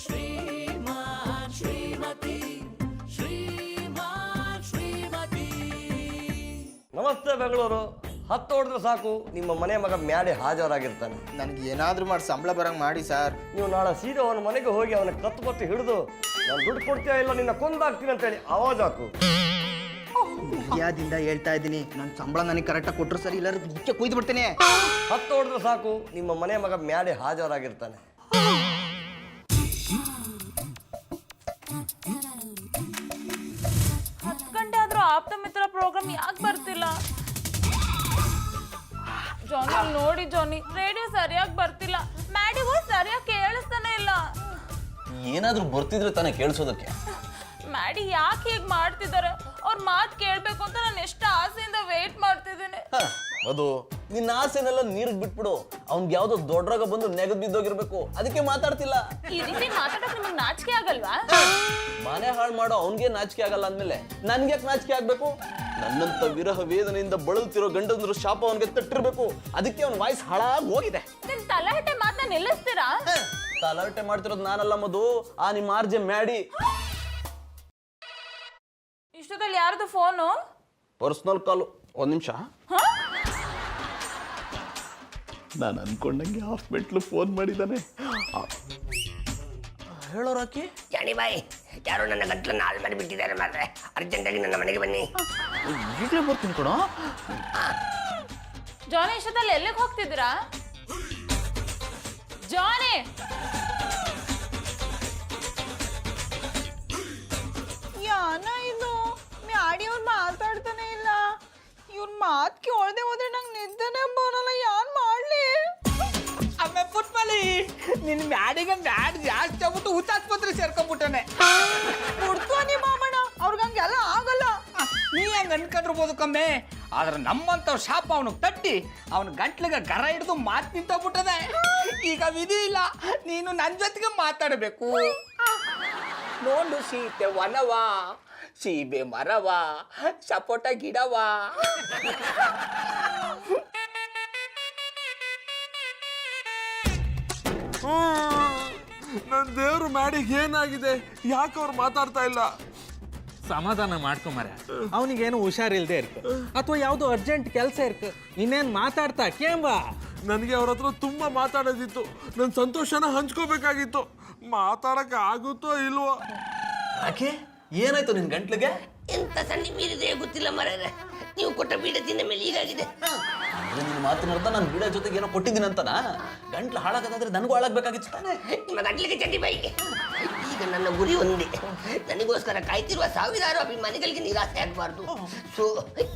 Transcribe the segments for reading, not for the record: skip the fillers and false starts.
ಶ್ರೀಮಾನ್ ಶ್ರೀಮತಿ ಶ್ರೀಮಾನ್ ಶ್ರೀಮತಿ. ನಮಸ್ತೆ ಬೆಂಗಳೂರು. 10 ಹೊಡೆದ್ರೆ ಸಾಕು ನಿಮ್ಮ ಮನೆ ಮಗ ಮ್ಯಾಡಿ ಹಾಜರಾಗಿರ್ತಾನೆ. ನನಗೆ ಏನಾದರೂ ಮಾಡಿ ಸಂಬಳ ಬರಂಗೆ ಮಾಡಿ ಸರ್. ನೀವು ನಾಳೆ ಸೀದಾ ಅವನ ಮನೆಗೆ ಹೋಗಿ ಅವನ ಕತ್ತು ಹಿಡಿದು ನಾನು ದುಡ್ಡು ಕೊಡ್ತೀಯ ಇಲ್ಲ ನಿನ್ನ ಕೊಂದಾಗ್ತೀನಿ ಅಂತೇಳಿ ಆವಾಜ್ ಹಾಕು. ಮರ್ಯಾದಿಂದ ಹೇಳ್ತಾ ಇದ್ದೀನಿ, ನನ್ನ ಸಂಬಳ ನನಗೆ ಕರೆಕ್ಟಾಗಿ ಕೊಟ್ಟರು ಸರಿ, ಇಲ್ಲಾರ ಮುಖ್ಯ ಕುಯ್ದು ಬಿಡ್ತೇನೆ. 10 ಹೊಡೆದ್ರೆ ಸಾಕು ನಿಮ್ಮ ಮನೆ ಮಗ ಮ್ಯಾಡಿ ಹಾಜರಾಗಿರ್ತಾನೆ. ಆಪ್ತ ಮಿತ್ರ ಪ್ರೋಗ್ರಾಮ್ ಯಾಕೆ ಬರ್ತಿಲ್ಲ? ಜಾನಿ ನೋಡಿ ಜಾನಿ, ರೇಡಿಯೋ ಸರಿಯಾಗಿ ಬರ್ತಿಲ್ಲ, ಮ್ಯಾಡಿ ವಾಯ್ಸ್ ಸರಿಯಾಗಿ ಕೇಳಿಸ್ತಾನೆ ಇಲ್ಲ. ಏನಾದ್ರೂ ಬರ್ತಿದ್ರೆ ತಾನೇ ಕೇಳಿಸೋದಕ್ಕೆ. ಮ್ಯಾಡಿ ಯಾಕೆ ಹೀಗೆ ಮಾಡ್ತಿದ್ದಾರೆ? ಅವ್ರ ಮಾತು ಕೇಳಬೇಕು ಅಂತ ನಾನು ಎಷ್ಟು ಆಸೆಯಿಂದ ವೇಟ್ ಮಾಡ್ತಿದ್ದೀನಿ. ಅದು ನಿನ್ನ ಆಸೆನೆಲ್ಲ ನೀರಿಗೆ ಬಿಟ್ಬಿಡು. ಅವ್ನ್ಗೆ ಯಾವ್ದೋ ದೊಡ್ಡರಾಗ ಬಂದು ನೆಗದ್ ಬಿದ್ದೋಗಿರ್ಬೇಕು, ಅದಕ್ಕೆ ಮಾತಾಡ್ತಿಲ್ಲ. ಈ ರೀತಿ ಮಾತಾಡೋಕೆ ನಿಮಗೆ ನಾಚಿಕೆ ಆಗಲ್ವಾ? ಮನೆ ಹಾಳು ಮಾಡೋ ಅವ್ನ್ಗೆ ನಾಚಿಕೆ ಆಗಲ್ಲ ಅಂದ್ಮೇಲೆ ನನ್ಗೆ ಯಾಕೆ ನಾಚಿಕೆ ಆಗ್ಬೇಕು? ನನ್ನಂತ ವಿರಹ ವೇದನೆಯಿಂದ ಬಳಲ್ತಿರೋ ಗಂಡಂದ್ರು ಶಾಪ ಅವನ್ಗೆ ತಟ್ಟಿರ್ಬೇಕು, ಅದಕ್ಕೆ ಅವ್ನ ವಾಯ್ಸ್ ಹಾಳಾಗಿ ಹೋಗಿದೆ. ನಿನ್ ತಲಹಟೆ ಮಾತನ್ನ ನಿಲ್ಲಿಸ್ತೀರಾ? ತಲಾಟೆ ಮಾಡ್ತಿರೋದು ನಾನಲ್ಲ ಮಧು, ಆ ನಿಮ್ಮ ಆರ್ಜೆ ಮ್ಯಾಡಿ. ಇಷ್ಟೊತ್ತಲ್ಲಿ ಯಾರ್ದು ಫೋನು? ಪರ್ಸನಲ್ ಕಾಲು. 1 ನಿಮಿಷ. ನಾನು ಅನ್ಕೊಂಡಂಗೆ ಹಾಸ್ಪಿಟ್ಲು ಫೋನ್ ಮಾಡಿದ್ದಾನೆ. ಹೇಳೋ ರಾಕಿ. ಜಾನಿ ಬಾಯ್, ಯಾರೋ ನನ್ನ ಗಂಟ್ಲನ್ನು ಹಾಳು ಮಾಡಿಬಿಟ್ಟಿದ್ದಾರೆ ಮಾರ್ರೆ, ಅರ್ಜೆಂಟಾಗಿ ನನ್ನ ಮನೆಗೆ ಬನ್ನಿ. ಈಗಲೇ ಬರ್ತೀನಿ ಕೊಡೋ. ಜಾನಿ, ಇಷ್ಟೊತ್ತಲ್ಲಿ ಎಲ್ಲಿಗೆ ಹೋಗ್ತಿದ್ದೀರಾ? ಜಾನಿ, ಯಾನ ಇದು ಮ್ಯಾಡಿ ಅವ್ರು ಮಾತಾಡ್ತಾನೆ ಇಲ್ಲ. ಇವ್ರ ಮಾತು ಕೇಳದೆ ಹೋದ್ರೆ ನಂಗೆ ನಿದ್ದೆನೇ ಬರಲ್ಲ. ಯಾನ್ ಮಾಡ್ಲಿ? ಆಮೇಲೆ ಪುಟ್ಮಲಿ ನಿನ್ನ ಮ್ಯಾಡಿಗೆ ಮ್ಯಾಡ್ ಜಾಸ್ತಿ ಆಗ್ಬಿಟ್ಟು ಹುತ್ತಾಸ್ಪತ್ರೆ ಸೇರ್ಕೊಂಡ್ಬಿಟ್ಟಾನೆ. ಕೊಡ್ತು ನಿಮ್ಮ ಮಾಮಣ್ಣ, ಅವ್ರಿಗಂಗೆಲ್ಲ ಆಗಲ್ಲ. ನೀ ಹಂಗೆ ಅನ್ಕೊಂಡಿರ್ಬೋದು ಕಮ್ಮೆ, ಆದ್ರೆ ನಮ್ಮಂತವ್ರ ಶಾಪ ಅವನಿಗೆ ತಟ್ಟಿ ಅವನ ಗಂಟ್ಲಿಗೆ ಗರ ಹಿಡಿದು ಮಾತು ನಿಂತೋಗ್ಬಿಟ್ಟದೆ. ಈಗ ವಿಧಿ ಇಲ್ಲ, ನೀನು ನನ್ನ ಜೊತೆಗೆ ಮಾತಾಡಬೇಕು. ನೋಡು ಸೀತೆ ವನವ, ಸೀಬೆ ಮರವ, ಸಪೋಟ ಗಿಡವ. ನನ್ನ ದೇವ್ರು ಮ್ಯಾಡಿಗೆ ಏನಾಗಿದೆ? ಯಾಕೆ ಅವ್ರು ಮಾತಾಡ್ತಾ ಇಲ್ಲ? ಸಮಾಧಾನ ಮಾಡ್ಕೊಂಬರ, ಅವನಿಗೇನು ಹುಷಾರಿಲ್ದೆ ಇರ್ಕ ಅಥವಾ ಯಾವ್ದೋ ಅರ್ಜೆಂಟ್ ಕೆಲಸ ಇರ್ಕ, ಇನ್ನೇನು ಮಾತಾಡ್ತಾ ಕೇಂಬ. ನನಗೆ ಅವ್ರ ಹತ್ರ ತುಂಬಾ ಮಾತಾಡೋದಿತ್ತು, ನನ್ನ ಸಂತೋಷನ ಹಂಚ್ಕೋಬೇಕಾಗಿತ್ತು. ಮಾತಾಡಕ್ಕೆ ಆಗುತ್ತೋ ಇಲ್ವೋ? ಯಾಕೆ ಏನಾಯ್ತು ನಿನ್ ಗಂಟ್ಲಿಗೆ? ಎಂತ ಸಣ್ಣ ಮೀರಿದೆ ಗೊತ್ತಿಲ್ಲ ಮರ್ರೆ, ನೀವು ಕೊಟ್ಟ ಬೀಡ ತಿಂದ ಮೇಲೆ ಹೀಗಾಗಿದೆ. ಅಂದ್ರೆ ನಿನ್ನ ಮಾತಿನರ್ಥ ನಾನು ಬೀಡ ಜೊತೆಗೆ ಏನೋ ಕೊಟ್ಟಿದ್ದೀನಿ ಅಂತನಾ? ಗಂಟ್ಲು ಹಾಳಾಗದಾದ್ರೆ ನನಗೂ ಹಾಳಾಗಬೇಕಾಗಿತ್ತು ತಾನೆ. ನಿಮ್ಮ ಗಂಟ್ಲಿಗೆ ಚಂಡಿ ಬಾಯಿಗೆ. ಈಗ ನನ್ನ ಗುರಿ ಒಂದೇ, ನನಗೋಸ್ಕರ ಕಾಯ್ತಿರುವ ಸಾವಿರಾರು ಅಭಿಮಾನಿಗಳಿಗೆ ನಿರಾಸೆ ಆಗಬಾರ್ದು. ಸೊ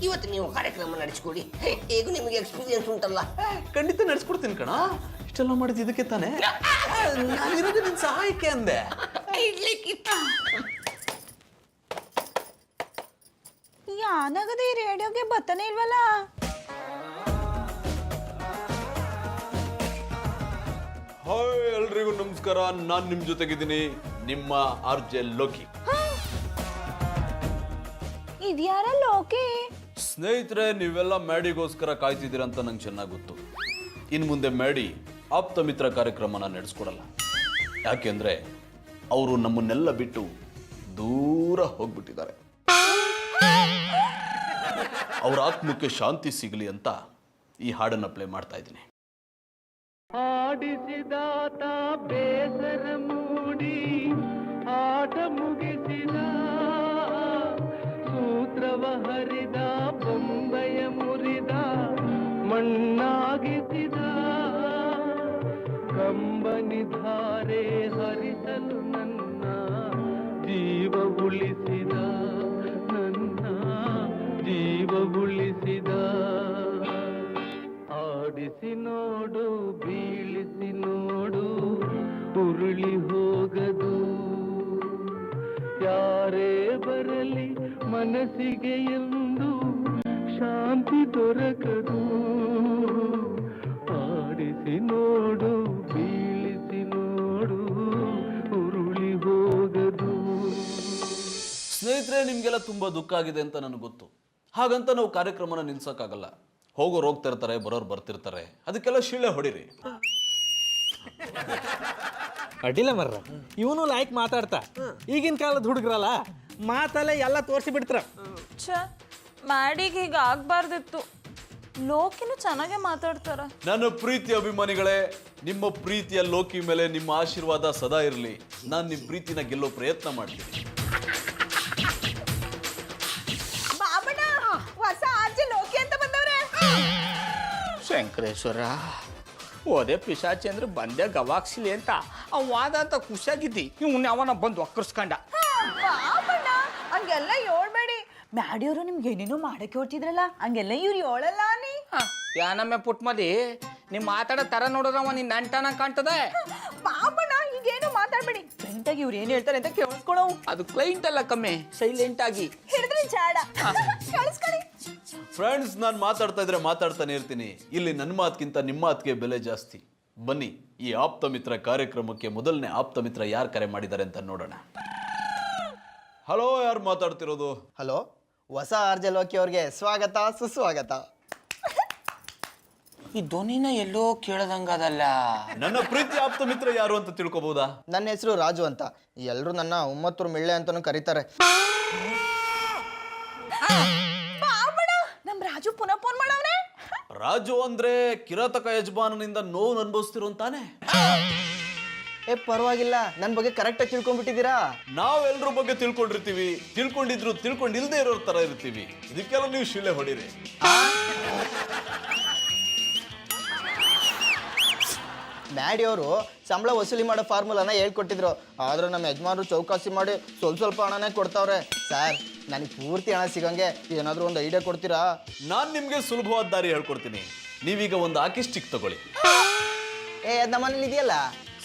ಇವತ್ತು ನೀವು ಕಾರ್ಯಕ್ರಮ ನಡೆಸಿಕೊಡಿ. ಹೇಗೂ ನಿಮಗೆ ಎಕ್ಸ್ಪೀರಿಯನ್ಸ್ ಉಂಟಲ್ಲ. ಖಂಡಿತ ನಡೆಸ್ಕೊಡ್ತೀನಿ ಕಣ. ಇಷ್ಟೆಲ್ಲ ಮಾಡಿದ್ದು ಇದಕ್ಕೆ ತಾನೆ. ನಾನಿರೋದು ನಿನ್ ಸಹಾಯಕ್ಕೆ ಅಂದೆ. ಯಾನಾಗದೆ ಈ ರೇಡಿಯೋಗೆ ಬತ್ತಾನೆ ಇಲ್ವಲ್ಲ? ಹಾಯ್ ಎಲ್ರಿಗೂ ನಮಸ್ಕಾರ, ನಾನು ನಿಮ್ ಜೊತೆಗಿದ್ದೀನಿ, ನಿಮ್ಮ ಆರ್ಜೆ ಲೋಕಿ. ಇದ್ಯಾರ ಲೋಕಿ? ಸ್ನೇಹಿತರೆ, ನೀವೆಲ್ಲ ಮ್ಯಾಡಿಗೋಸ್ಕರ ಕಾಯ್ತಿದ್ದೀರ ಅಂತ ನಂಗೆ ಚೆನ್ನಾಗಿ ಗೊತ್ತು. ಇನ್ನು ಮುಂದೆ ಮ್ಯಾಡಿ ಆಪ್ತ ಮಿತ್ರ ಕಾರ್ಯಕ್ರಮನ ನಡೆಸ್ಕೊಡಲ್ಲ. ಯಾಕೆಂದ್ರೆ ಅವರು ನಮ್ಮನ್ನೆಲ್ಲ ಬಿಟ್ಟು ದೂರ ಹೋಗ್ಬಿಟ್ಟಿದ್ದಾರೆ. ಅವ್ರ ಆತ್ಮಕ್ಕೆ ಶಾಂತಿ ಸಿಗಲಿ ಅಂತ ಈ ಹಾಡನ್ನ ಪ್ಲೇ ಮಾಡ್ತಾ ಇದ್ದೀನಿ. ಆಡಿಸಿದಾತ ಬೇಸರ ಮೂಡಿ ಆಟ ಮುಗಿಸಿದ, ಸೂತ್ರವ ಹರಿದ ಬೊಂಬೆಯ ಮುರಿದ ಮಣ್ಣಾಗಿಸಿದ, ಕಂಬನಿಧಾರೆ ಹರಿಸಲು ನನ್ನ ಜೀವ ಉಳಿಸಿದ, ನನ್ನ ಜೀವ ಉಳಿಸಿದ. ಆಡಿಸಿ ನೋಡು, ಬೀಳಿಸಿ ನೋಡು, ಉರುಳಿ ಹೋಗದು. ಯಾರೇ ಬರಲಿ ಮನಸ್ಸಿಗೆ ಎಂದು ಶಾಂತಿ ದೊರಕದು. ಆಡಿಸಿ ನೋಡು, ಬೀಳಿಸಿ ನೋಡು, ಉರುಳಿ ಹೋಗದು. ಸ್ನೇಹಿತರೆ, ನಿಮ್ಗೆಲ್ಲ ತುಂಬಾ ದುಃಖ ಆಗಿದೆ ಅಂತ ನನಗೆ ಗೊತ್ತು. ಹಾಗಂತ ನಾವು ಕಾರ್ಯಕ್ರಮನ ನಿಲ್ಸಕ್ಕಾಗಲ್ಲ. ಹೋಗೋರು ಹೋಗ್ತಿರ್ತಾರೆ, ಬರೋರು ಬರ್ತಿರ್ತಾರೆ, ಅದಕ್ಕೆಲ್ಲ ಶಿಳ್ಳೆ ಹೊಡಿರಿ. ಅಡ್ಡಿಲ್ಲ ಮರ್ರ ಇವನು ಲೈಕ್ ಮಾತಾಡ್ತಾ ಈಗಿನ ಕಾಲದ ಹುಡುಗ್ರಲ್ಲ ಮಾತಲ್ಲೇ ಎಲ್ಲ ತೋರಿಸಿ ಬಿಡ್ತಾರ. ಛ ಮ್ಯಾಡಿಗೆ ಹೀಗೆ ಆಗ್ಬಾರ್ದಿತ್ತು. ಲೋಕಿನೂ ಚೆನ್ನಾಗೇ ಮಾತಾಡ್ತಾರ. ನನ್ನ ಪ್ರೀತಿ ಅಭಿಮಾನಿಗಳೇ, ನಿಮ್ಮ ಪ್ರೀತಿಯ ಲೋಕಿ ಮೇಲೆ ನಿಮ್ಮ ಆಶೀರ್ವಾದ ಸದಾ ಇರಲಿ. ನಾನು ನಿಮ್ಮ ಪ್ರೀತಿನ ಗೆಲ್ಲೋ ಪ್ರಯತ್ನ ಮಾಡ್ತೀನಿ. ಬಾಬಣ್ಣ ಹೊಸ ಆರ್ಜೆ ಲೋಕಿ ಅಂತ ಬಂದವ್ರೆ. ಶಂಕರೇಶ್ವರ ಓದೇ ಪಿಶಾಚಿ ಅಂದ್ರೆ ಬಂದೆ ಗವಾಕ್ಸಿಲಿ ಅಂತ ಅವ್ ವಾದ ಅಂತ ಖುಷಿಯಾಗಿದ್ದಿ. ಇವ್ನ ಅವನ ಬಂದು ಒಕ್ಕರ್ಸ್ಕೊಂಡ. ಬಾಬಣ್ಣ ಹಂಗೆಲ್ಲ ಹೇಳ್ಬೇಡಿ. ಮ್ಯಾಡಿಯವರು ನಿಮ್ಗೆ ಏನೇನೋ ಮಾಡಕ್ಕೆ ಹೊರ್ತಿದ್ರಲ್ಲ ಹಂಗೆಲ್ಲ ಇವ್ರು ಹೇಳಲ್ಲ ನೀ. ಯಾನಮ್ಮೆ ಪುಟ್ಮದಿ ನಿಮ್ ಮಾತಾಡೋ ತರ ನೋಡಿದ್ರವ ನಿನ್ ನಂಟನ ಕಾಣ್ತದೆ. ಬಾಬಣ್ಣ ಈಗೇನು ಮಾತಾಡ್ಬೇಡಿ. ಕ್ಲೈಂಟ್ ಆಗಿ ಇವ್ರು ಏನ್ ಹೇಳ್ತಾರೆ ಅಂತ ಕೇಳಿಸ್ಕೊಳ್ಳೋ. ಅದು ಕ್ಲೈಂಟ್ ಅಲ್ಲ ಕಮ್ಮಿ, ಸೈಲೆಂಟ್ ಆಗಿ ಹಿಡಿದ್ರೆ ಜಾಡ ಕಳಿಸ್ಕೊಳ್ಳಿ. ಫ್ರೆಂಡ್ಸ್, ನಾನು ಮಾತಾಡ್ತಾ ಇದ್ರೆ ಮಾತಾಡ್ತಾನೆ ಇರ್ತೀನಿ. ಇಲ್ಲಿ ನನ್ನ ಮಾತಿಗಿಂತ ನಿಮ್ಮ ಮಾತಿಗೆ ಬೆಲೆ ಜಾಸ್ತಿ. ಬನ್ನಿ ಈ ಆಪ್ತ ಮಿತ್ರ ಕಾರ್ಯಕ್ರಮಕ್ಕೆ ಮೊದಲನೇ ಆಪ್ತ ಮಿತ್ರ ಯಾರು ಕರೆ ಮಾಡಿದ್ದಾರೆ ಅಂತ ನೋಡೋಣ. ಹಲೋ, ಯಾರು ಮಾತಾಡ್ತಿರೋದು? ಹಲೋ, ಹೊಸ ಆರ್ಜೆ ಲೋಕಿ ಅವ್ರಿಗೆ ಸ್ವಾಗತ ಸುಸ್ವಾಗತ. ಈ ಧ್ವನಿನ ಎಲ್ಲೋ ಕೇಳದಂಗದಲ್ಲ. ನನ್ನ ಪ್ರೀತಿ ಆಪ್ತ ಮಿತ್ರ ಯಾರು ಅಂತ ತಿಳ್ಕೊಬಹುದಾ? ನನ್ನ ಹೆಸರು ರಾಜು ಅಂತ. ಎಲ್ಲರೂ ನನ್ನ ಉಮ್ಮತ್ತೂರು ಮಿಳ್ಳೆ ಅಂತಾನು ಕರೀತಾರೆ. ಬಾಬಣ್ಣ ನಮ್ ರಾಜು ಪುನಃ ಫೋನ್ ಮಾಡವ್ರೆ. ರಾಜು ಅಂದ್ರೆ ಕಿರಾತಕ ಯಜಮಾನನಿಂದ ನೋವು ಅನುಭವಿಸ್ತಿರೋಂತಾನೆ. ಏ ಪರವಾಗಿಲ್ಲ, ನನ್ನ ಬಗ್ಗೆ ಕರೆಕ್ಟಾಗಿ ತಿಳ್ಕೊಂಡ್ಬಿಟ್ಟಿದ್ದೀರಾ. ನಾವೆಲ್ಲರ ಬಗ್ಗೆ ತಿಳ್ಕೊಂಡಿರ್ತೀವಿ. ತಿಳ್ಕೊಂಡಿದ್ರು ತಿಳ್ಕೊಂಡಿಲ್ದೇ ಇರೋ ತರ ಇರ್ತೀವಿ. ಇದಕ್ಕೆಲ್ಲ ನೀವು ಶಿಲೆ ಹೊಡಿರಿ. ಮ್ಯಾಡಿ ಅವರು ಸಂಬಳ ವಸೂಲಿ ಮಾಡೋ ಫಾರ್ಮುಲಾನ ಹೇಳ್ಕೊಟ್ಟಿದ್ರು. ಆದ್ರೆ ನಮ್ಮ ಯಜಮಾನರು ಚೌಕಾಸಿ ಮಾಡಿ ಸ್ವಲ್ಪ ಹಣನೇ ಕೊಡ್ತಾವ್ರೆ. ಸರ್, ನನಗೆ ಪೂರ್ತಿ ಹಣ ಸಿಗಂಗೆ ಏನಾದರೂ ಒಂದು ಐಡಿಯಾ ಕೊಡ್ತೀರಾ? ನಾನು ನಿಮ್ಗೆ ಸುಲಭವಾದ ದಾರಿ ಹೇಳ್ಕೊಡ್ತೀನಿ. ನೀವೀಗ ಒಂದು ಹಾಕಿ ಸ್ಟಿಕ್ ತಗೊಳ್ಳಿ. ಏ ಅದು ನಮ್ಮನೇಲಿ ಇದೆಯಲ್ಲ.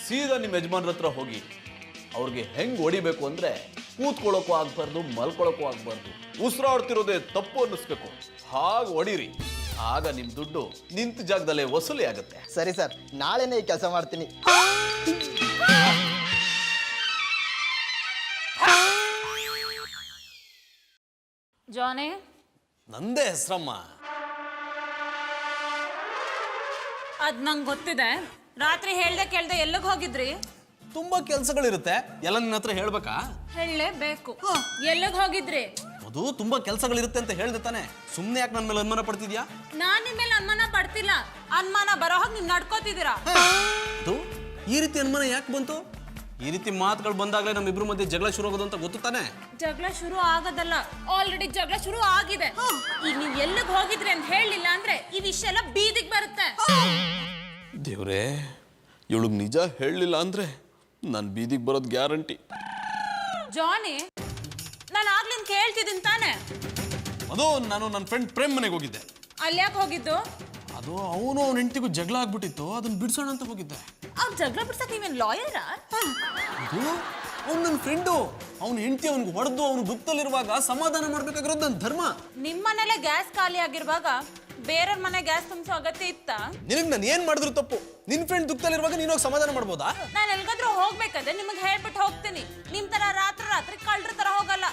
ಸೀದಾ ನಿಮ್ಮ ಯಜಮಾನ್ರ ಹತ್ರ ಹೋಗಿ ಅವ್ರಿಗೆ ಹೆಂಗ್ ಹೊಡಿಬೇಕು ಅಂದ್ರೆ ಕೂತ್ಕೊಳ್ಳೋಕ್ಕೂ ಆಗ್ಬಾರ್ದು, ಮಲ್ಕೊಳ್ಳೋಕ್ಕೂ ಆಗ್ಬಾರ್ದು, ಉಸಿರಾಡ್ತಿರೋದೇ ತಪ್ಪು ಅನ್ನಿಸ್ಬೇಕು. ಹಾಗೆ ಹೊಡೀರಿ. ಆಗ ನಿಮ್ ದುಡ್ಡು ನಿಂತ ಜಾಗದಲ್ಲೇ ವಸೂಲಿ ಆಗುತ್ತೆ. ಸರಿ ಸರ್, ನಾಳೆನೇ ಈ ಕೆಲಸ ಮಾಡ್ತೀನಿ. ಜಾನಿ, ನಂದೇ ಹೆಸ್ರಮ್ಮ. ಅದ್ ನಂಗೆ ಗೊತ್ತಿದೆ. ರಾತ್ರಿ ಹೇಳ್ದೆ ಕೇಳ್ದೆ ಎಲ್ಲಿಗೆ ಹೋಗಿದ್ರಿ? ತುಂಬಾ ಕೆಲ್ಸಗಳಿರುತ್ತೆ, ಎಲ್ಲ ನಿನ್ನ ಹತ್ರ ಹೇಳ್ಬೇಕಾ? ಹೇಳಲೇಬೇಕು. ಎಲ್ಲಿಗೆ ಹೋಗಿದ್ರಿ? ಅದು ತುಂಬಾ ಕೆಲ್ಸಗಳಿರುತ್ತೆ ಅಂತ ಹೇಳ್ದೆ ತಾನೆ. ಸುಮ್ನೆ ಯಾಕೆ ನನ್ನ ಮೇಲೆ ಅನುಮಾನ ಪಡ್ತಿದ್ಯಾ? ನಾನ್ ನಿಮ್ ಮೇಲೆ ಅನುಮಾನ ಪಡ್ತಿಲ್ಲ. ಅನುಮಾನ ಬರೋ ಹಾಗೆ ನೀವು ನಡ್ಕೋತಿದ್ದೀರಾ. ಅದು ಈ ರೀತಿ ಅನುಮಾನ ಯಾಕೆ ಬಂತು? ಈ ರೀತಿ ಮಾತುಗಳು ಬಂದಾಗಲೇ ನಮ್ಮಿಬ್ರು ಮಧ್ಯೆ ಜಗಳ ಶುರು ಆಗೋದು ಅಂತ ಗೊತ್ತು ತಾನೆ. ಜಗಳ ಶುರು ಆಗೋದಲ್ಲ, ಆಲ್ರೆಡಿ ಜಗಳ ಶುರು ಆಗಿದೆ. ಈಗ ನೀವು ಎಲ್ಲಿಗೆ ಹೋಗಿದ್ರಿ ಅಂತ ಹೇಳಲಿಲ್ಲ ಅಂದ್ರೆ ಈ ವಿಷಯ ಎಲ್ಲ ಬೀದಿಗೆ ಬರುತ್ತೆ. ದೇವ್ರೇ, ಇವಳಿಗೆ ನಿಜ ಹೇಳಲಿಲ್ಲ ಅಂದ್ರೆ ನಾನು ಬೀದಿಗೆ ಬರೋದು ಗ್ಯಾರಂಟಿ. ಜಾನಿ, ನಾನು ಆಗ್ಲಿಂದ ಕೇಳ್ತಿದ್ದೀನಿ ತಾನೆ. ಅದು ನಾನು ನನ್ನ ಫ್ರೆಂಡ್ ಪ್ರೇಮ್ ಮನೆಗೆ ಹೋಗಿದ್ದೆ. ಅಲ್ಲಿ ಯಾಕೆ ಹೋಗಿದ್ದು? ಅದು ಅವನು ಅವನ ಹೆಂಡತಿಗೂ ಜಗಳ ಆಗ್ಬಿಟ್ಟಿತ್ತು, ಅದನ್ನ ಬಿಡಿಸೋಣ ಅಂತ ಹೋಗಿದ್ದೆ. ಅವ್ನು ಜಗಳ ಬಿಡ್ಸಕ್ ನೀವೇನು ಲಾಯರಾ? ಅದು ಅವ್ನು ನನ್ನ ಫ್ರೆಂಡು. ಅವ್ನ ಹೆಂಡತಿ ಅವ್ನಿಗೆ ಹೊಡೆದು ಅವನು ದುಃಖದಲ್ಲಿರುವಾಗ ಸಮಾಧಾನ ಮಾಡ್ಬೇಕಾಗಿರೋದು ನನ್ನ ಧರ್ಮ. ನಿಮ್ಮನೇಲೆ ಗ್ಯಾಸ್ ಖಾಲಿ ಆಗಿರುವಾಗ ಬೇರೆಯವ್ರ ಮನೆ ಗ್ಯಾಸ್ ತುಂಬಿಸೋ ಅಗತ್ಯ ಇತ್ತ? ನಿನಗೆ ನಾನು ಏನ್ ಮಾಡಿದ್ರು ತಪ್ಪು. ನಿನ್ ಫ್ರೆಂಡ್ ದುಃಖದಲ್ಲಿರುವಾಗ ನೀನು ಹೋಗಿ ಸಮಾಧಾನ ಮಾಡ್ಬೋದಾ? ನಾನು ಎಲ್ಗಾದ್ರೂ ಹೋಗ್ಬೇಕಾದ್ರೆ ನಿಮಗೆ ಹೇಳ್ಬಿಟ್ಟು ಹೋಗ್ತೀನಿ. ನಿಮ್ ತರ ರಾತ್ರಿ ಕಳ್ರ ತರ ಹೋಗಲ್ಲ.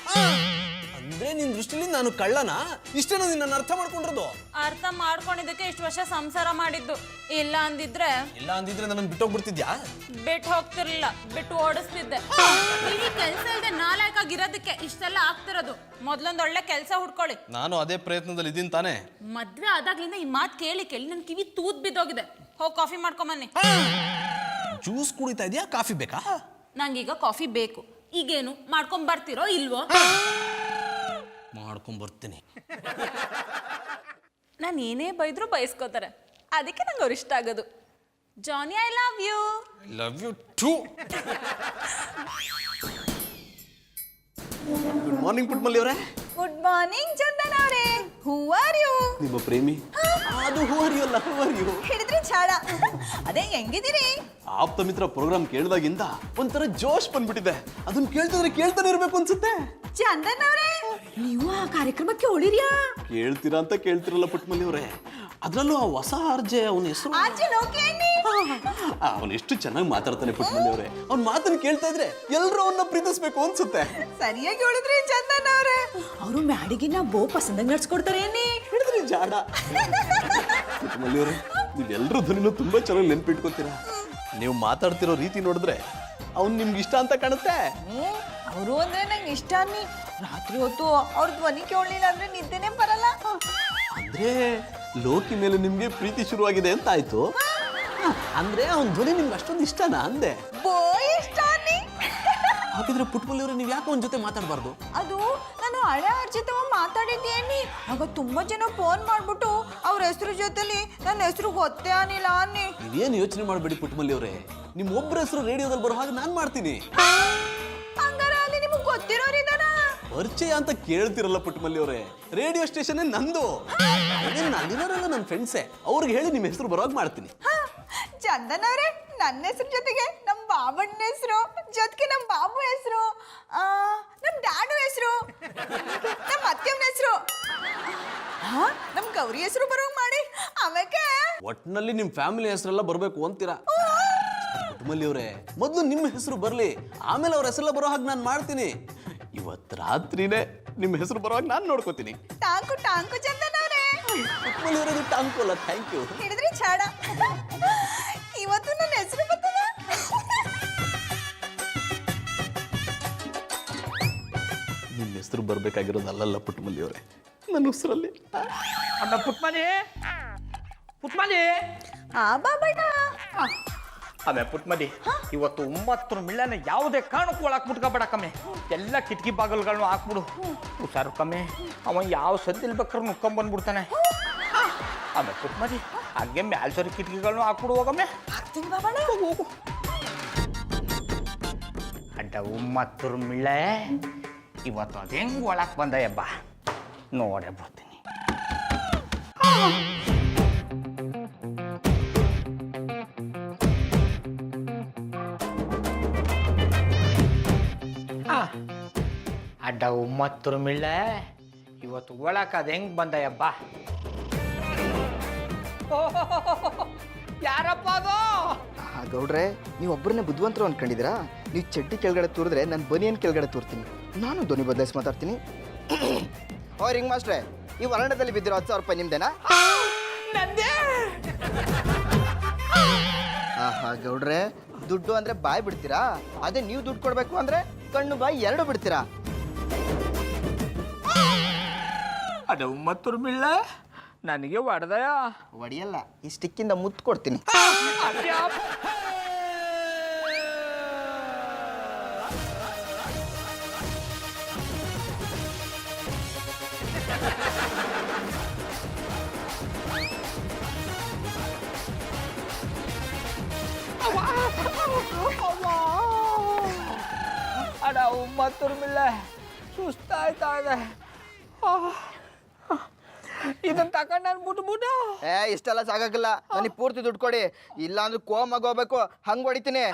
ಅಂದ್ರೆ ನಿನ್ ದೃಷ್ಟಿಲಿ ನಾನು ಕಳ್ಳನ? ಇಷ್ಟೇನ ನಿನ್ನ ಅರ್ಥ ಮಾಡ್ಕೊಂಡಿರೋದು? ಅರ್ಥ ಮಾಡ್ಕೊಂಡಿದ್ದಕ್ಕೆ ಇಷ್ಟು ವರ್ಷ ಸಂಸಾರ ಮಾಡಿದ್ದು. ಇಲ್ಲ ಅಂದಿದ್ರೆ ನನ್ನ ಬಿಟ್ಟೋಗ್ಬಿಡ್ತಿದ್ಯಾ? ಬಿಟ್ಟು ಹೋಗ್ತಿರ್ಲಿಲ್ಲ, ಬಿಟ್ಟು ಓಡಿಸ್ತಿದ್ದೆ. ಇಲ್ಲಿ ಕೆಲಸ ಇಲ್ಲದೆ ನಾಲಾಯಕಾಗಿರೋದಕ್ಕೆ ಇಷ್ಟೆಲ್ಲ ಆಗ್ತಿರೋದು. ಮೊದ್ಲೊಂದು ಒಳ್ಳೆ ಕೆಲಸ ಹುಡ್ಕೊಳ್ಳಿ. ನಾನು ಅದೇ ಪ್ರಯತ್ನದಲ್ಲಿ ಇದೀನಿ ತಾನೆ. ಮದ್ವೆ ಆದಾಗ್ಲಿಂದ ಈ ಮಾತು ಕೇಳಿ ಕೇಳಿ ನನ್ ಕಿವಿ ತೂತ್ ಬಿದ್ದೋಗಿದೆ. ಹೋಗಿ ಕಾಫಿ ಮಾಡ್ಕೊಂಬನ್ನಿ. ಜ್ಯೂಸ್ ಕುಡಿತಾ ಇದೆಯಾ, ಕಾಫಿ ಬೇಕಾ? ನಂಗೀಗ ಕಾಫಿ ಬೇಕು. ಈಗೇನು ಮಾಡ್ಕೊಂಡ್ ಬರ್ತಿರೋ ಇಲ್ವೋ? ಮಾಡ್ಕೊಂಡ್ ಬರ್ತೀನಿ. ನಾನು ಏನೇ ಬೈದ್ರು ಬಯಸ್ಕೋತಾರೆ, ಅದಕ್ಕೆ ನಂಗೆ ಅವ್ರು ಇಷ್ಟ ಆಗೋದು. ಜಾನಿ, I love you. Love you too. Good morning Putmalli ಅವರೇ. ಗುಡ್ ಮಾರ್ನಿಂಗ್ ಚಂದನ್ ಅವರೇ. Who are you? ನಿಮ್ಮ ಪ್ರೇಮಿ. ಅದು ಹೂ ಆರ್ ಯು ಅಲ್ಲ, ಹೂ ಆರ್ ಯು. ಹಿಡಿದ್ರೆ ಚಾಡ. ಅದೇ ಹೆಂಗಿದ್ದೀರಿ? ಆಪ್ತ ಮಿತ್ರ ಪ್ರೋಗ್ರಾಮ್ ಕೇಳಿದಾಗಿಂದ ಒಂಥರ ಜೋಶ್ ಬಂದ್ಬಿಟ್ಟಿದೆ. ಅದನ್ನ ಕೇಳ್ತಿದ್ರೆ ಕೇಳ್ತಾನೆ ಇರ್ಬೇಕು ಅನ್ಸುತ್ತೆ. ಚಂದನ್ ಅವರೇ, ನೀವು ಆ ಕಾರ್ಯಕ್ರಮಕ್ಕೆ ಒಳಿರ್ಯಾ? ಕೇಳ್ತೀರಾ ಅಂತ ಕೇಳ್ತಿರಲ್ಲ ಪುಟ್ಮಲ್ಲಿ ಅವರೇ. ಅದ್ರಲ್ಲೂ ಆ ಹೊಸ ಆರ್ಜೆ, ಅವನ ಹೆಸರು ಆರ್ಜೆ ಲೋಕಿ. ಅವನು ಎಷ್ಟು ಚೆನ್ನಾಗಿ ಮಾತಾಡ್ತಾನೆ ಪುಟ್ಮಲ್ಲಿ ಅವರೇ. ಅವ್ನ ಮಾತನ್ನ ಕೇಳ್ತಾ ಇದ್ರೆ ಎಲ್ಲರೂ ಅವನ್ನ ಪ್ರೀತಿಸ್ಬೇಕು ಅನ್ಸುತ್ತೆ. ಸರಿಯಾಗಿ ಹೇಳಿದ್ರಿ ಚಂದನ್ ಅವರೇ. ಅವರು ಮ್ಯಾಡಿಗಿನ್ನ ಬೋ ಪಸಂದಂಗ್ ನಡ್ಸ್ಕೊಡ್ತಾರೆ ಏನಿ. ಹಿಡಿದ್ರಿ ಜಾಡ. ಪುಟ್ಮಲ್ಲಿ ಅವರೇ, ನೀವೆಲ್ಲರೂ ಧ್ವನಿನೂ ತುಂಬಾ ಚೆನ್ನಾಗಿ ನೆನ್ಪಿಟ್ಕೋತೀರಾ. ನೀವು ಮಾತಾಡ್ತಿರೋ ರೀತಿ ನೋಡಿದ್ರೆ ಅವ್ನು ನಿಮ್ಗೆ ಇಷ್ಟ ಅಂತ ಕಾಣುತ್ತೆ. ಅವರು ಅಂದ್ರೆ ನಂಗೆ ಇಷ್ಟ ಅನ್ನಿ. ರಾತ್ರಿ ಹೊತ್ತು ಅವ್ರ ಧ್ವನಿ ಕೇಳಲಿಲ್ಲ ಅಂದ್ರೆ ನಿದ್ದೆನೇ ಬರಲ್ಲ. ಅಂದ್ರೆ ಲೋಕಿ ಮೇಲೆ ನಿಮ್ಗೆ ಪ್ರೀತಿ ಶುರುವಾಗಿದೆ ಅಂತ ಆಯ್ತು. ಅಂದ್ರೆ ಅವನ ಧ್ವನಿ ನಿಮ್ಗೆ ಅಷ್ಟೊಂದು ಇಷ್ಟನಾ ಅಂದೆ. ಇಷ್ಟ ಅನ್ನಿ. ಹಾಗಿದ್ರೆ ಪುಟ್ಮಲ್ಲಿ ಅವ್ರೆ ನೀವು ಯಾಕೆ ಅವನ ಜೊತೆ ಮಾತಾಡಬಾರ್ದು? ಅದು ನಾನು ಹಳೆ ಅವ್ರ ಜೊತೆ ಮಾತಾಡಿದ್ದೇನಿ. ಆಗ ತುಂಬಾ ಜನ ಫೋನ್ ಮಾಡ್ಬಿಟ್ಟು ಅವ್ರ ಹೆಸರು ಜೊತೆಲಿ ನನ್ನ ಹೆಸರು ಗೊತ್ತೇ ಅನ್ನಿಲ್ಲ ಅನ್ನಿ. ನೀವೇನು ಯೋಚನೆ ಮಾಡಬೇಡಿ ಪುಟ್ಮಲ್ಲಿ ಅವರೇ, ನಿಮ್ಮ ಒಬ್ಬರ ಹೆಸರು ರೇಡಿಯೋದಲ್ಲಿ ಬರೋ ಹಾಗೆ ನಾನು ಮಾಡ್ತೀನಿ. ಹಂಗಾರೆ ಅಲ್ಲಿ ನಿಮಗೆ ಗೊತ್ತಿರೋರಿದಾರ? ಪರಿಚಯ ಅಂತ ಕೇಳ್ತಿರಲ್ಲ ಪುಟ್ಮಲ್ಲಿ ಅವರೇ, ರೇಡಿಯೋ ಸ್ಟೇಷನ್ ನಂದು. ಅಲ್ಲಿರೋರೆಲ್ಲ ನನ್ನ ಫ್ರೆಂಡ್ಸೇ, ಅವ್ರಿಗೆ ಹೇಳಿ ನಿಮ್ಮ ಹೆಸರು ಬರೋವಾಗ ಮಾಡ್ತೀನಿ. ಚಂದನ್ ಅವರೇ, ನನ್ನ ಹೆಸರು ಜೊತೆಗೆ ನಮ್ಮ ಬಾಬಣ್ಣ ಹೆಸರು, ಜೊತೆಗೆ ನಮ್ಮ ಬಾಬು ಹೆಸರು, ನಮ್ಮ ಡ್ಯಾಡು ಹೆಸರು, ನಮ್ಮ ಅತ್ತೆಯವ್ನ ಹೆಸರು, ನಮ್ಮ ಗೌರಿ ಹೆಸರು ಬರೋಂಗ್ ಮಾಡಿ. ಆಮೇಲೆ ಒಟ್ಟಿನಲ್ಲಿ ನಿಮ್ಮ ಫ್ಯಾಮಿಲಿ ಹೆಸರೆಲ್ಲ ಬರಬೇಕು ಅಂತೀರಾ? ಪುಟ್ಮಲ್ಲಿ ಅವರೇ, ಮೊದಲು ನಿಮ್ಮ ಹೆಸರು ಬರಲಿ, ಆಮೇಲೆ ಅವ್ರ ಹೆಸರೆಲ್ಲ ಬರೋ ಹಾಗೆ ನಾನು ಮಾಡ್ತೀನಿ. ಇವತ್ತು ರಾತ್ರಿನೇ ನಿಮ್ಮ ಹೆಸರು ಬರೋ ಹಾಗೆ ನಾನು ನೋಡ್ಕೋತೀನಿ. ಟಾಂಕು ಟಾಂಕು ಚಂದನ್ ಅವರೇ. ಪುಟ್ಮಲ್ಲಿ ಅವರದು ಟಾಂಕು ಅಲ್ಲ, ಥ್ಯಾಂಕ್ ಯು. ಹಿಡಿದ್ರಿ ಚಾಡ. ಇವತ್ತು ನನ್ನ ಹೆಸರು ಬರ್ತದ. ನಿಮ್ಮ ಹೆಸರು ಬರ್ಬೇಕಾಗಿರೋದು ಅಲ್ಲಲ್ಲ ಪುಟ್ಮಲ್ಲಿ ಅವರೇ, ನನ್ನ ಹೆಸರಲ್ಲಿ. ಅಣ್ಣ ಪುಟ್ಮಲಿ, ಪುಟ್ಮಲಿ. ಬಾಬಣ್ಣ. ಅದೇ ಪುಟ್ಮಲಿ, ಇವತ್ತು 9 ಮಿಳ್ಳನ ಯಾವುದೇ ಕಾರಣಕ್ಕೂ ಒಳಗೆ ಮುಟ್ಕೋಬೇಡ ಕಮ್ಮಿ. ಎಲ್ಲ ಕಿಟಕಿ ಬಾಗಲ್ಗಳನ್ನು ಹಾಕ್ಬಿಡು. ಹುಷಾರು ಕಮ್ಮಿ, ಅವ ಯಾವ ಸದ್ದಿಲ್ ಬೇಕಾದ್ರೆ ನುಕ್ಕೊಂಬಂದ್ಬಿಡ್ತಾನೆ. ಆಮೇಲೆ ಪುಟ್ಮಲಿ, ಹಾಗೆ ಮ್ಯಾಲ್ಸರಿ ಕಿಟಕಿಗಳನ್ನು ಹಾಕ್ಬಿಡು ಹೋಗಮ್ಮೆ. ಹಾಕ್ತೀನಿ ಬಾಬಣ್ಣ. ಹೋಗು. ಅಡ್ಡ 9 ಮಿಳ್ಳೆ ಇವತ್ತು ಅದು ಹೆಂಗ್ ಒಳಕ್ ಬಂದ ಎಬ್ಬ ನೋಡೇ ಬರ್ತೀನಿ. ಅಡ್ಡ 9 ಮಿಳ್ಳೆ ಇವತ್ತು ಒಳಕ್ ಅದು ಹೆಂಗ್ ಬಂದ ಎಬ್ಬ. ಯಾರಪ್ಪ ಅದು? ಗೌಡ್ರೆ, ನೀವು ಒಬ್ಬರನ್ನೇ ಬುದ್ಧಿವಂತರು ಅನ್ಕೊಂಡಿದ್ದೀರಾ? ನೀವು ಚಡ್ಡಿ ಕೆಳಗಡೆ ತೂರಿದ್ರೆ ನಾನು ಬನಿಯನ್ ಕೆಳಗಡೆ ತೂರ್ತೀನಿ. ನಾನು ಧ್ವನಿ ಬದಲಾಯಿಸಿ ಮಾತಾಡ್ತೀನಿ. ರಿಂಗ್ ಮಾಸ್ಟ್ರೆ, ಈ ವರ್ಣದಲ್ಲಿ ಬಿದ್ದಿರೋ 10,000 ರೂಪಾಯಿ ನಿಮ್ದೇನಾ? ಗೌಡ್ರೆ, ದುಡ್ಡು ಅಂದ್ರೆ ಬಾಯ್ ಬಿಡ್ತೀರಾ? ಅದೇ ನೀವು ದುಡ್ಡು ಕೊಡ್ಬೇಕು ಅಂದ್ರೆ ಕಣ್ಣು ಬಾಯಿ 2 ಬಿಡ್ತೀರಾ? ಅದ 9 ಮಿಳ್ಳೆ ನನಗೆ ಹೊಡೆದಯ. ಒಡಿಯಲ್ಲ, ಈ ಸ್ಟಿಕ್ಕಿಂದ ಮುತ್ತು ಕೊಡ್ತೀನಿ. ಅಡ 9 ಮಿಳ್ಳೆ ಸುಸ್ತಾಯ್ತಾ ಇದೆ. ಇದನ್ನ ತಗೊಂಡು ನಾನು ಮುಟ್ಬಿಟ್ಟು. ಇಷ್ಟೆಲ್ಲ ಸಾಕಾಗಿಲ್ಲ, ನನಗೆ ಪೂರ್ತಿ ದುಡ್ಡು ಕೊಡಿ, ಇಲ್ಲ ಅಂದ್ರೆ ಕೋಮಾಗ ಹೋಗ್ಬೇಕು. ಹಂಗೆ ಹೊಡಿತೀನಿ.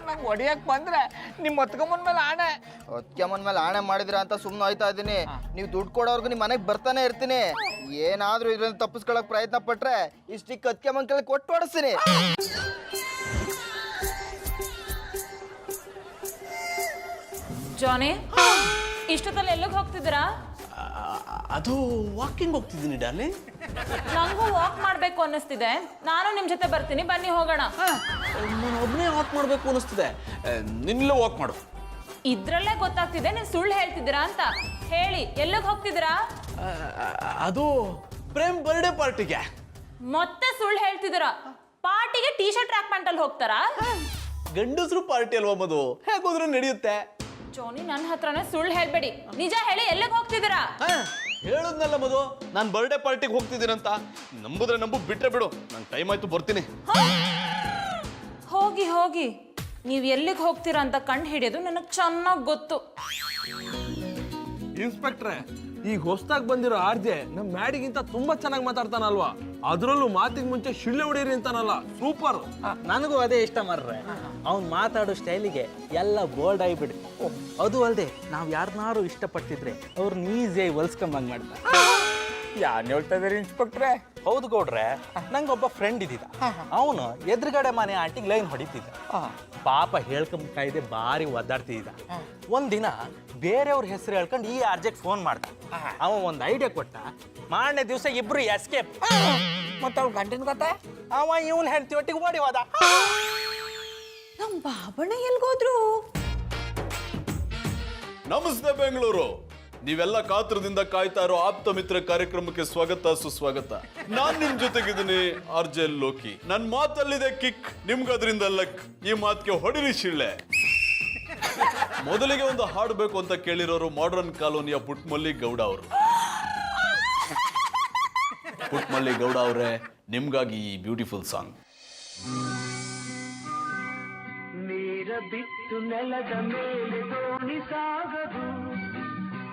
ನಂಗೆ ಹೊಡಿಯಕ್ ಬಂದ್ರೆ ನಿಮ್ಮ ಹೊತ್ಕೊಂಬಂದ ಮೇಲೆ ಆಣೆ. ಹೊತ್ಕೊಂಬಂದ ಮೇಲೆ ಆಣೆ ಮಾಡಿದ್ರ ಅಂತ ಸುಮ್ಮನೆ ಹೋಯ್ತಾ ಇದ್ದೀನಿ. ನೀವು ದುಡ್ಡು ಕೊಡೋರ್ಗು ನಿಮ್ಮ ಮನೆಗೆ ಬರ್ತಾನೆ ಇರ್ತೀನಿ. ಏನಾದ್ರೂ ಇದ್ರಲ್ಲಿ ತಪ್ಪಿಸ್ಕೊಳಕ್ ಪ್ರಯತ್ನ ಪಟ್ರೆ ಇಷ್ಟಿಕ್ ಹೊತ್ಕೊಂಬಂದ್ ಕೆಳಗೆ ಕೊಟ್ಟು ಹೊಡಿಸ್ತೀನಿ. ಜಾನಿ, ಇಷ್ಟೊತ್ತಲ್ಲಿ ಎಲ್ಲಿಗೆ ಹೋಗ್ತಿದ್ದೀರಾ? ಅದು ವಾಕಿಂಗ್ ಹೋಗ್ತಿದ್ದೀನಿ ಡಾರ್ಲಿಂಗ್. ನಂಗೂ ವಾಕ್ ಮಾಡ್ಬೇಕು ಅನ್ನಿಸ್ತಿದೆ. ನಾನು ನಿಮ್ ಜೊತೆ ಬರ್ತೀನಿ, ಬನ್ನಿ ಹೋಗೋಣ. ನಾನು ಒಬ್ಬನೇ ವಾಕ್ ಮಾಡಬೇಕು ಅನ್ನಿಸ್ತಿದೆ. ನಿನ್ನೆಲ್ಲ ವಾಕ್ ಮಾಡು. ಇದ್ರಲ್ಲೇ ಗೊತ್ತಾಗ್ತಿದೆ ನೀವು ಸುಳ್ಳು ಹೇಳ್ತಿದ್ದೀರಾ ಅಂತ. ಹೇಳಿ, ಎಲ್ಲಿಗೆ ಹೋಗ್ತಿದ್ದೀರಾ? ಅದು ಪ್ರೇಮ್ ಬರ್ಡೇ ಪಾರ್ಟಿಗೆ. ಮತ್ತೆ ಸುಳ್ಳು ಹೇಳ್ತಿದ್ದೀರಾ? ಪಾರ್ಟಿಗೆ ಟೀ ಶರ್ಟ್ ಟ್ರ್ಯಾಕ್ ಪ್ಯಾಂಟ್ ಅಲ್ಲಿ ಹೋಗ್ತಾರಾ? ಗಂಡಸರು ಪಾರ್ಟಿ ಅಲ್ವಾ ಮದು, ಹೇಗೋದ್ರೂ ನಡೆಯುತ್ತೆ. ಜೋನಿ, ನನ್ನ ಹತ್ರನೇ ಸುಳ್ಳು ಹೇಳ್ಬೇಡಿ, ನಿಜ ಹೇಳಿ, ಎಲ್ಲಿಗೆ ಹೋಗ್ತಿದ್ದೀರಾ? ಹೇಳದ್ನಲ್ಲ ಮದು, ನಾನು ಬರ್ಡೇ ಪಾರ್ಟಿಗೆ ಹೋಗ್ತಿದ್ದೀನಂತ. ನಂಬುದ್ರೆ ನಂಬು, ಬಿಟ್ರೆ ಬಿಡು. ನಂಗೆ ಟೈಮ್ ಆಯ್ತು, ಬರ್ತೀನಿ. ಹೋಗಿ ಹೋಗಿ, ನೀವು ಎಲ್ಲಿಗೆ ಹೋಗ್ತೀರಾ ಅಂತ ಕಂಡು ಹಿಡಿಯೋದು ನನಗೆ ಚೆನ್ನಾಗಿ ಗೊತ್ತು. ಇನ್ಸ್ಪೆಕ್ಟ್ರೆ, ಈಗ ಹೊಸದಾಗಿ ಬಂದಿರೋ ಆರ್ಜೆ ನಮ್ಮ ಮ್ಯಾಡಿಗಿಂತ ತುಂಬಾ ಚೆನ್ನಾಗಿ ಮಾತಾಡ್ತಾನಲ್ವಾ? ಅದರಲ್ಲೂ ಮಾತಿಗೆ ಮುಂಚೆ ಶಿಳ್ಳೆ ಹೊಡೀರಿ ಅಂತಾನಲ್ಲ, ಸೂಪರ್. ನನಗೂ ಅದೇ ಇಷ್ಟ ಮಾರ್ರೆ. ಅವ್ನು ಮಾತಾಡೋ ಸ್ಟೈಲಿಗೆ ಎಲ್ಲ ಬೋಲ್ಡ್ ಆಗಿಬಿಡಿ. ಅದು ಅಲ್ಲದೆ ನಾವು ಯಾರನ್ನಾರು ಇಷ್ಟಪಟ್ಟಿದ್ರೆ ಅವ್ರನ್ನ ಈಸಿಯಾಗಿ ಹೊಲ್ಸ್ಕೊಂಬಂಗ್ ಮಾಡ್ತಾರೆ. ಯಾರು ಹೇಳ್ತಾ ಇದಾರೆ ಇನ್ಸ್ಪೆಕ್ಟ್ರೆ? ಹೌದು ಗೌಡ್ರೆ, ನಂಗೊಬ್ಬ ಫ್ರೆಂಡ್ ಇದ್ದಿದ್ದ. ಅವನು ಎದುರುಗಡೆ ಮನೆ ಆಂಟಿಗೆ ಲೈನ್ ಹೊಡಿತಿದ್ದ. ಪಾಪ ಹೇಳ್ಕೊಂಬಕಾಯ್ದೆ ಭಾರಿ ಒದ್ದಾಡ್ತಿದ್ದ. ಒಂದಿನ ಬೇರೆಯವ್ರ ಹೆಸರು ಹೇಳ್ಕೊಂಡು ಈ ಆರ್ಜೆಗೆ ಫೋನ್ ಮಾಡ್ದ. ಅವ ಒಂದು ಐಡಿಯಾ ಕೊಟ್ಟ. ಮಾರನೇ ದಿವಸ ಇಬ್ರು ಎಸ್ಕೇಪ್. ಮತ್ತೆ ಅವ್ಳು ಗಂಟೆನ ಕತೆ? ಅವ ಇವನ್ ಹೆಂಡತಿ ಒಟ್ಟಿಗೆ ಓಡಿ ಹೋದ. ನಮ್ಮ ಬಾಬಣ್ಣ ಎಲ್ಗೋದ್ರು? ನಮಸ್ತೆ ಬೆಂಗಳೂರು. ನೀವೆಲ್ಲ ಕಾತ್ರದಿಂದ ಕಾಯ್ತಾ ಇರೋ ಆಪ್ತ ಮಿತ್ರ ಕಾರ್ಯಕ್ರಮಕ್ಕೆ ಸ್ವಾಗತ ಸುಸ್ವಾಗತ. ನಾನ್ ನಿಮ್ ಜೊತೆಗಿದ್ದೀನಿ RJ ಲೋಕಿ. ನನ್ ಮಾತಲ್ಲಿದೆ ಕಿಕ್, ನಿಮ್ಗದ್ರಿಂದ ಲಕ್. ಈ ಮಾತಿಗೆ ಹೊಡಿರಿ ಶಿಳ್ಳೆ. ಮೊದಲಿಗೆ ಒಂದು ಹಾಡು ಬೇಕು ಅಂತ ಕೇಳಿರೋರು ಮಾಡರ್ನ್ ಕಾಲೋನಿಯ ಪುಟ್ಮಲ್ಲಿ ಗೌಡ ಅವರು. ಪುಟ್ಮಲ್ಲಿ ಗೌಡ ಅವರೇ, ನಿಮ್ಗಾಗಿ ಈ ಬ್ಯೂಟಿಫುಲ್ ಸಾಂಗ್. ನೀರ ಬಿಟ್ಟು ನೆಲದ ಮೇಲೆ ದೋಣಿ ಸಾಗದು,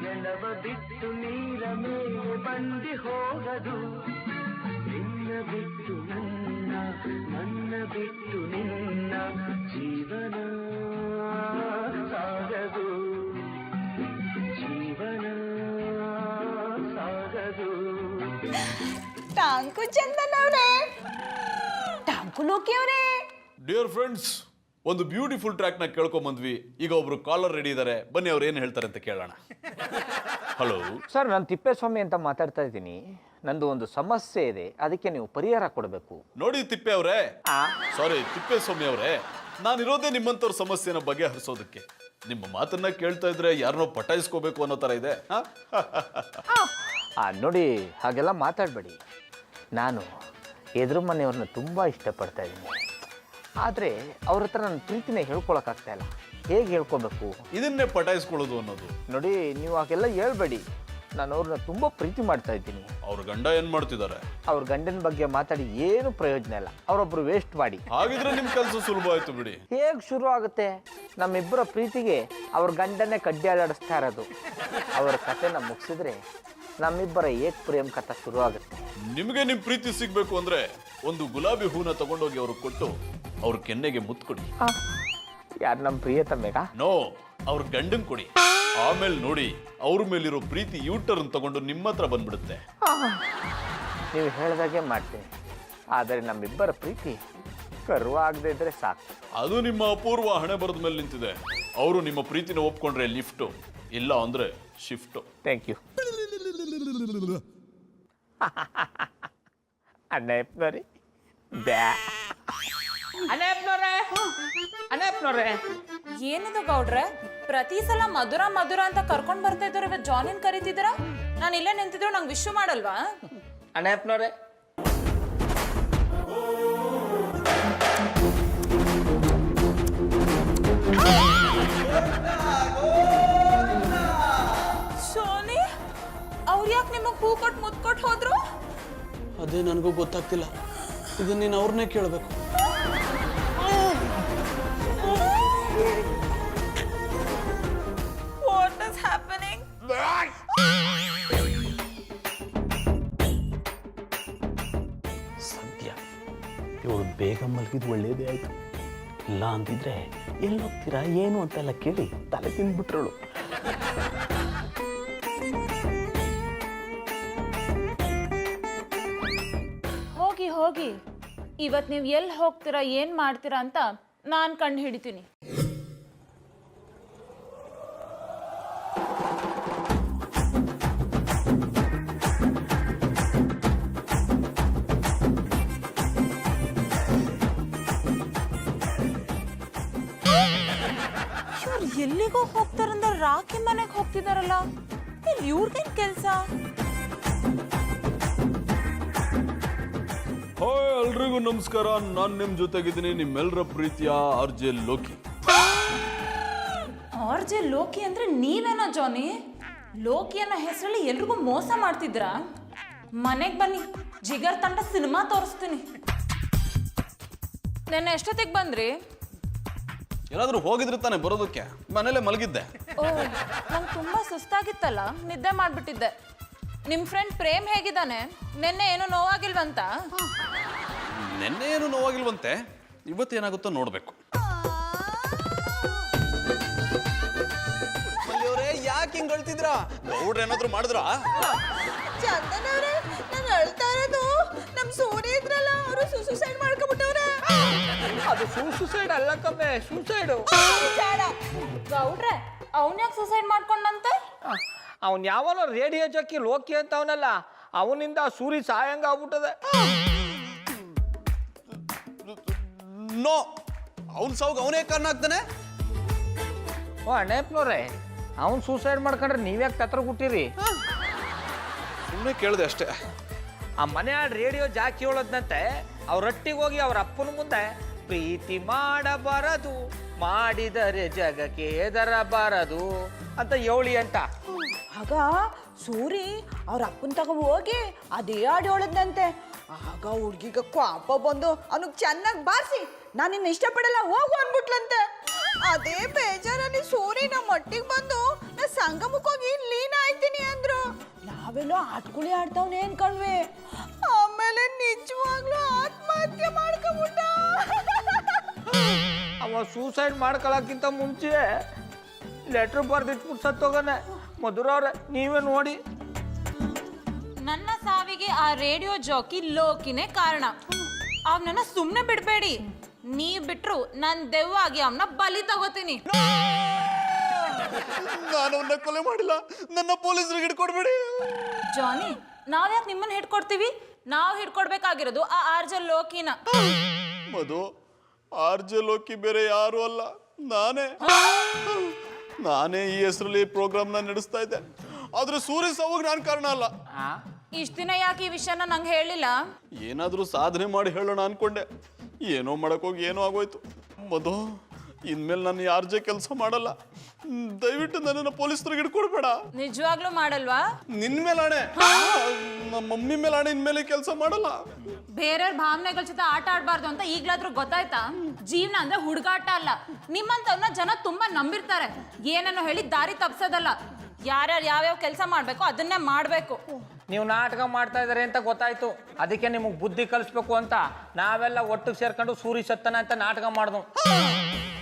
ನೆಲವ ಬಿಟ್ಟು ನೀರ ಮೇಲೆ ಬಂಡಿ ಹೋಗದು. ನಿನ್ನ ಬಿಟ್ಟು ನನ್ನ, ನನ್ನ ಬಿಟ್ಟು ನಿನ್ನ ಜೀವನ ಸಾಗದು, ಜೀವನ ಸಾಗದು. ಟ್ಯಾಂಕು ಚಂದನ್ ಅವರೇ, ಟ್ಯಾಂಕು ಲೋಕಿ ಅವರೇ. ಡಿಯರ್ ಫ್ರೆಂಡ್ಸ್, ಒಂದು ಬ್ಯೂಟಿಫುಲ್ ಟ್ರ್ಯಾಕ್ ನ ಕೇಳ್ಕೊಂಡ್ ಬಂದ್ವಿ. ಈಗ ಒಬ್ರು ಕಾಲರ್ ರೆಡಿ ಇದ್ದಾರೆ, ಬನ್ನಿ ಅವ್ರು ಏನ್ ಹೇಳ್ತಾರೆ ಅಂತ ಕೇಳೋಣ. ಹಲೋ ಸರ್, ನಾನು ತಿಪ್ಪೇಸ್ವಾಮಿ ಅಂತ ಮಾತಾಡ್ತಾ ಇದ್ದೀನಿ. ನಂದು ಒಂದು ಸಮಸ್ಯೆ ಇದೆ, ಅದಕ್ಕೆ ನೀವು ಪರಿಹಾರ ಕೊಡಬೇಕು. ನೋಡಿ ತಿಪ್ಪೆ ಅವರೇ, ಸಾರಿ ತಿಪ್ಪೇಸ್ವಾಮಿ ಅವರೇ, ನಾನಿರೋದೇ ನಿಮ್ಮಂತವ್ರ ಸಮಸ್ಯೆನ ಬಗೆಹರಿಸೋದಕ್ಕೆ. ನಿಮ್ಮ ಮಾತನ್ನ ಕೇಳ್ತಾ ಇದ್ರೆ ಯಾರನ್ನೋ ಪಟಾಯಿಸ್ಕೋಬೇಕು ಅನ್ನೋ ತರ ಇದೆ. ನೋಡಿ, ಹಾಗೆಲ್ಲ ಮಾತಾಡಬೇಡಿ. ನಾನು ಎದುರು ಮನೆಯವ್ರನ್ನ ತುಂಬ ಇಷ್ಟಪಡ್ತಾ ಇದ್ದೀನಿ, ಆದರೆ ಅವ್ರ ಹತ್ರ ನನ್ನ ಪ್ರೀತಿನೇ ಹೇಳ್ಕೊಳಕ್ಕಾಗ್ತಾ ಇಲ್ಲ. ಹೇಗೆ ಹೇಳ್ಕೊಬೇಕು? ಇದನ್ನೇ ಪಟಾಯಿಸ್ಕೊಳ್ಳೋದು ಅನ್ನೋದು. ನೋಡಿ, ನೀವು ಹಾಗೆಲ್ಲ ಹೇಳ್ಬೇಡಿ. ನಾನು ಅವ್ರನ್ನ ತುಂಬ ಪ್ರೀತಿ ಮಾಡ್ತಾ ಇದ್ದೀನಿ. ಅವ್ರ ಗಂಡ ಏನ್ ಮಾಡ್ತಿದ್ದಾರೆ? ಅವ್ರ ಗಂಡನ ಬಗ್ಗೆ ಮಾತಾಡಿ ಏನು ಪ್ರಯೋಜನ ಇಲ್ಲ. ಅವರೊಬ್ರು ವೇಸ್ಟ್ ಮಾಡಿ. ಹಾಗಿದ್ರೆ ನಿಮ್ ಕೆಲಸ ಸುಲಭ ಆಯ್ತು ಬಿಡಿ. ಹೇಗೆ ಶುರು ಆಗುತ್ತೆ? ನಮ್ಮಿಬ್ಬರ ಪ್ರೀತಿಗೆ ಅವ್ರ ಗಂಡನೇ ಕಡ್ಡಿ ಅಲ್ಲಾಡಿಸ್ತಾ ಇರೋದು. ಅವ್ರ ಕಥೆನ ಮುಗಿಸಿದ್ರೆ ನಮ್ಮಿಬ್ಬರ ಏಕ್ ಪ್ರೇಮ್ ಕಥೆ ಶುರು ಆಗುತ್ತೆ. ನಿಮಗೆ ನಿಮ್ ಪ್ರೀತಿ ಸಿಗ್ಬೇಕು ಅಂದ್ರೆ ಒಂದು ಗುಲಾಬಿ ಹೂನ ತಗೊಂಡೋಗಿ ಅವ್ರಿಗೆ ಕೊಟ್ಟು ಅವ್ರ ಕೆನ್ನೆಗೆ ಮುತ್ತು ಕೊಡಿ. ಯಾರು ನಮ್ಮ ಪ್ರಿಯತಮೆಗ? ನೋ, ಅವ್ರ ಗಂಡನ್ ಕೊಡಿ. ಆಮೇಲೆ ನೋಡಿ, ಅವ್ರ ಮೇಲಿರೋ ಪ್ರೀತಿ ಯೂಟರ್ನ್ ತಗೊಂಡು ನಿಮ್ಮ ಹತ್ರ ಬಂದ್ಬಿಡುತ್ತೆ. ನೀವು ಹೇಳ್ದಾಗೆ ಮಾಡ್ತೀನಿ, ಆದರೆ ನಮ್ಮಿಬ್ಬರ ಪ್ರೀತಿ ಕರ್ವ ಆಗದೆ ಇದ್ರೆ ಸಾಕು. ಅದು ನಿಮ್ಮ ಅಪೂರ್ವ ಹಣೆ ಬರದ ಮೇಲೆ ನಿಂತಿದೆ. ಅವರು ನಿಮ್ಮ ಪ್ರೀತಿನ ಒಪ್ಕೊಂಡ್ರೆ ಲಿಫ್ಟು, ಇಲ್ಲ ಅಂದ್ರೆ ಶಿಫ್ಟು. Thank you. ಅಣ್ಣಪ್ಪನವ್ರೆ, ಬ್ಯಾ ಅಣ್ಣಪ್ಪನವ್ರೆ. ಏನದು ಗೌಡ್ರೆ, ಪ್ರತಿ ಸಲ ಮಧುರ ಮಧುರ ಅಂತ ಕರ್ಕೊಂಡ್ ಬರ್ತಾ ಇದ್ದಾರೆ, ಇವತ್ತು ಜಾನಿನ್ ಕರೀತಿದ್ದೀರ? ನಾನು ಇಲ್ಲೇ ನಿಂತಿದ್ರು ನಂಗೆ ವಿಶ್ ಮಾಡಲ್ವಾ? ಅಣ್ಣಪ್ಪನವ್ರೆ, ಸೋನಿ, ಅವ್ರು ಯಾಕೆ ನಿಮಗೆ ಹೂ ಕೊಟ್ಟು ಮುತ್ತು ಕೊಟ್ಟು ಹೋದ್ರು? ಅದೇ ನನಗೂ ಗೊತ್ತಾಗ್ತಿಲ್ಲ. ಇದನ್ನ ನೀನು ಅವ್ರನ್ನೇ ಕೇಳಬೇಕು. What is happening? ಸದ್ಯ ಇವಳು ಬೇಗ ಮಲಗಿದ್ ಒಳ್ಳೇದೇ ಆಯ್ತು. ಇಲ್ಲ ಅಂತಿದ್ರೆ ಎಲ್ಲೋಗ್ತೀರಾ ಏನು ಅಂತೆಲ್ಲ ಕೇಳಿ ತಲೆ ತಿಂದ್ಬಿಟ್ರಳು. ಹೋಗಿ ಹೋಗಿ, ಇವತ್ತು ನೀವು ಎಲ್ಲಿ ಹೋಗ್ತೀರಾ ಏನು ಮಾಡ್ತೀರಾ ಅಂತ ನಾನು ಕಂಡು ಹಿಡಿತೀನಿ. ಇವ್ರು ಎಲ್ಲಿಗೋ ಹೋಗ್ತಾರಂದ್ರೆ ರಾಖಿ ಮನೆಗೆ ಹೋಗ್ತಿದಾರಲ್ಲ, ಇಲ್ಲಿ ಇವ್ರಿಗೇನು ಕೆಲಸ? ಹಾಯ್, ಎಲ್ರಿಗೂ ನಮಸ್ಕಾರ. ನಾನ್ ನಿಮ್ ಜೊತೆಗಿದ್ದೀನಿ, ನಿಮ್ಮೆಲ್ಲರ ಪ್ರೀತಿಯ RJ ಲೋಕಿ. RJ ಲೋಕಿ ಅಂದ್ರೆ ನೀವೇನೋ ಜಾನಿ? ಲೋಕಿ ಅನ್ನೋ ಹೆಸರಲ್ಲಿ ಎಲ್ರಿಗೂ ಮೋಸ ಮಾಡ್ತಿದ್ರಾ? ಮನೆಗೆ ಬನ್ನಿ, ಜಿಗರ್ ತಂಡ ಸಿನಿಮಾ ತೋರಿಸ್ತೀನಿ. ನೆನ್ನೆ ಎಷ್ಟೊತ್ತಿಗೆ ಬಂದ್ರಿ? ಏನಾದ್ರೂ ಹೋಗಿದ್ರೆ ತಾನೆ ಬರೋದಕ್ಕೆ, ಮನೇಲೆ ಮಲಗಿದ್ದೆ. ಓ, ನಂಗೆ ತುಂಬಾ ಸುಸ್ತಾಗಿತ್ತಲ್ಲ, ನಿದ್ದೆ ಮಾಡ್ಬಿಟ್ಟಿದ್ದೆ. ನಿಮ್ ಫ್ರೆಂಡ್ ಪ್ರೇಮ್ ಹೇಗಿದ್ದಾನೆ? ನೆನ್ನೆ ಏನು ನೋವಾಗಿಲ್ವಂತ? ನೆನ್ನೆ ಏನು ನೋವಾಗಿಲ್ವಂತೆ, ಇವತ್ತೇನಾಗುತ್ತೋ ನೋಡ್ಬೇಕು. ಯಾಕೆ ಹಿಂಗ್ ಹೇಳ್ತಿದ್ರಾ? ಗೌಡ್ರ ಏನಾದ್ರು ಮಾಡಿದ್ರಾ? ಚಂದನ್ ಅವರೇ, ನಾನು ಅಳ್ತಾ ಇರೋದು ನಮ್ ಸೂರ್ಯ ಇದ್ರಲ್ಲ, ಅವರು ಸುಸೈಡ್ ಮಾಡ್ಕೊಬಿಟ್ಟವ್ರೆ. ಅದು ಸೂಸೈಡ್ ಅಲ್ಲ ಕಮ್ಮೆ, ಸೂಸೈಡು. ಗೌಡ್ರೆ, ಅವನ್ ಯಾಕೆ ಸುಸೈಡ್ ಮಾಡ್ಕೊಂಡಂತೆ? ಅವನ್ ಯಾವನೋ ರೇಡಿಯೋ ಜಕ್ಕಿ ಲೋಕಿ ಅಂತ ಅವನಲ್ಲ, ಅವನಿಂದ ಸೂರಿ ಸಾಯಂಗ ಆಗ್ಬಿಟ್ಟದೆ. ನೋ, ಅವ್ನ ಸಾವುಗೆ ಅವನೇ ಕಾರಣ ಆಗ್ತಾನೆ. ಓ ಅಣ್ಣಪ್ಪನವ್ರೆ, ಅವ್ನು ಸೂಸೈಡ್ ಮಾಡ್ಕೊಂಡ್ರೆ ನೀವ್ಯಾಕೆ ತತ್ರ ಹುಟ್ಟಿರಿ? ಸುಮ್ಮನೆ ಕೇಳಿದೆ ಅಷ್ಟೇ. ಆ ಮನೆ ಹಾಡು ರೇಡಿಯೋ ಜಾಕಿ ಹೇಳೋದ್ನಂತೆ ಅವ್ರೊಟ್ಟಿಗೆ ಹೋಗಿ ಅವ್ರ ಅಪ್ಪನ ಮುಂದೆ ಪ್ರೀತಿ ಮಾಡಬಾರದು, ಮಾಡಿದರೆ ಜಗಕ್ಕೆ ಹೆದರಬಾರದು ಅಂತ ಹೇಳಿ ಅಂತ. ಆಗ ಸೂರಿ ಅವ್ರ ಅಪ್ಪನ ತಗೋ ಹೋಗಿ ಅದೇ ಹಾಡು ಹೇಳದ್ನಂತೆ. ಆಗ ಹುಡ್ಗಿಗ ಕೋಪ ಬಂದು ಅವನಿಗೆ ಚೆನ್ನಾಗಿ ಬಾರಿಸಿ ನಾನು ನಿನ್ನ ಇಷ್ಟಪಡಲ್ಲ ಹೋಗು ಅನ್ಬಿಟ್ಲಂತೆ. ಅದೇ ಬೇಜಾರಲ್ಲಿ ಸೂರಿ ನಮ್ಮ ಒಟ್ಟಿಗೆ ಬಂದು ನಾ ಸಂಗಮಕ್ಕೆ ಹೋಗಿ ಲೀನ ಆಯ್ತೀನಿ ಅಂದ್ರು. ನಾವೆಲ್ಲೋ ಆಟ್ಕುಳಿ ಆಡ್ತಾವ್ನೆ ಅನ್ಕೊಂಡ್ವಿ. ಆಮೇಲೆ ನಿಜವಾಗ್ಲೂ ಆತ್ಮಹತ್ಯೆ ಮಾಡ್ಕೊಂಬಿಟ್ಟ. ಅವ ಸೂಸೈಡ್ ಮಾಡ್ಕೊಳಕ್ಕಿಂತ ಮುಂಚೆ ಲೆಟ್ರ್ ಬರ್ದಿಟ್ಬಿಟ್ಟು ಸತ್ತೋಗನೆ. ಮಧುರವ್ರೆ ನೀವೇ ನೋಡಿ. ನನ್ನ ಸಾವಿಗೆ ಆ ರೇಡಿಯೋ ಜಾಕಿ ಲೋಕಿನೇ ಕಾರಣ. ಅವನನ್ನ ಸುಮ್ಮನೆ ಬಿಡಬೇಡಿ. ನೀವ್ ಬಿಟ್ರು ನನ್ ದೆವ್ವಾಗಿ ಅವನ್ನ ಬಲಿ ತಗೋತೀನಿ. ನಾನು ಅವನ್ನ ಕೊಲೆ ಮಾಡಿಲ್ಲ, ನನ್ನ ಪೊಲೀಸರಿಗೆ ಹಿಡ್ಕೊಡ್ಬೇಡಿ. ಜಾನಿ, ನಾವ್ಯಾಕೆ ನಿಮ್ಮನ್ನ ಹಿಡ್ಕೊಡ್ತೀವಿ? ನಾವ್ ಹಿಡ್ಕೊಡ್ಬೇಕಾಗಿರೋದು ಆ ಆರ್ಜ ಲೋಕಿನ. ಮಧು, ಆರ್ಜೆ ಲೋಕಿ ಬೇರೆ ಯಾರು ಅಲ್ಲ, ನಾನೇ ಈ ಹೆಸರಲ್ಲಿ ಪ್ರೋಗ್ರಾಮ್ನ ನಡೆಸ್ತಾ ಇದ್ದೆ. ಆದ್ರೆ ಸೂರ್ಯ ಸಾವುಗೆ ನಾನು ಕಾರಣ ಅಲ್ಲ. ಇಷ್ಟ ದಿನ ಯಾಕೆ ಈ ವಿಷಯನ ನಂಗೆ ಹೇಳಿಲ್ಲ? ಏನಾದ್ರೂ ಸಾಧನೆ ಮಾಡಿ ಹೇಳೋಣ ಅನ್ಕೊಂಡೆ. ಏನೋ ಮಾಡಕ್ಕೋಗಿ ಏನೋ ಆಗೋಯ್ತು. ಮಧು, ಇನ್ಮೇಲೆ ನಾನು ಯಾರ್ಜೆ ಕೆಲಸ ಮಾಡಲ್ಲ. ದಯವಿಟ್ಟು ನನ್ನನ್ನು ಪೊಲೀಸರಿಗೆ ಹಿಡ್ಕೊಡ್ಬೇಡ. ನಿಜವಾಗ್ಲೂ ಮಾಡಲ್ವಾ? ನಿನ್ ಮೇಲೆ ಆಣೆ, ನಮ್ಮ ಮಮ್ಮಿ ಮೇಲೆ ಆಣೆ, ಇನ್ಮೇಲೆ ಕೆಲಸ ಮಾಡಲ್ಲ. ಬೇರೆಯವ್ರ ಭಾವನೆಗಳ ಜೊತೆ ಆಟ ಆಡ್ಬಾರ್ದು ಅಂತ ಈಗ್ಲಾದ್ರೂ ಗೊತ್ತಾಯ್ತಾ? ಜೀವನ ಅಂದ್ರೆ ಹುಡುಗಾಟ ಅಲ್ಲ. ನಿಮ್ಮಂತವ್ರನ್ನ ಜನ ತುಂಬಾ ನಂಬಿರ್ತಾರೆ. ಏನನ್ನು ಹೇಳಿ ದಾರಿ ತಪ್ಸೋದಲ್ಲ. ಯಾರ್ಯಾರು ಯಾವ್ಯಾವ ಕೆಲಸ ಮಾಡ್ಬೇಕು ಅದನ್ನೇ ಮಾಡ್ಬೇಕು. ನೀವು ನಾಟಕ ಮಾಡ್ತಾ ಇದಾರೆ ಅಂತ ಗೊತ್ತಾಯ್ತು. ಅದಕ್ಕೆ ನಿಮಗೆ ಬುದ್ಧಿ ಕಲಿಸ್ಬೇಕು ಅಂತ ನಾವೆಲ್ಲ ಒಟ್ಟಿಗೆ ಸೇರ್ಕೊಂಡು ಸೂರಿ ಸತ್ತನ ಅಂತ ನಾಟಕ ಮಾಡ್ದು.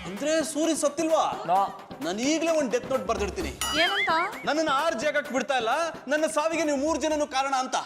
ಅಂದ್ರೆ ಸೂರ್ಯ ಸತ್ತಿಲ್ವಾ? ನೋ, ನಾನು ಈಗಲೇ ಒಂದು ಡೆತ್ ನೋಟ್ ಬರ್ದಿಡ್ತೀನಿ. ಏನಂತ? ನನ್ನನ್ನು 6 ಜಾಗಕ್ಕೆ ಬಿಡ್ತಾ ಇಲ್ಲ, ನನ್ನ ಸಾವಿಗೆ ನೀವು 3 ಜನನು ಕಾರಣ ಅಂತ.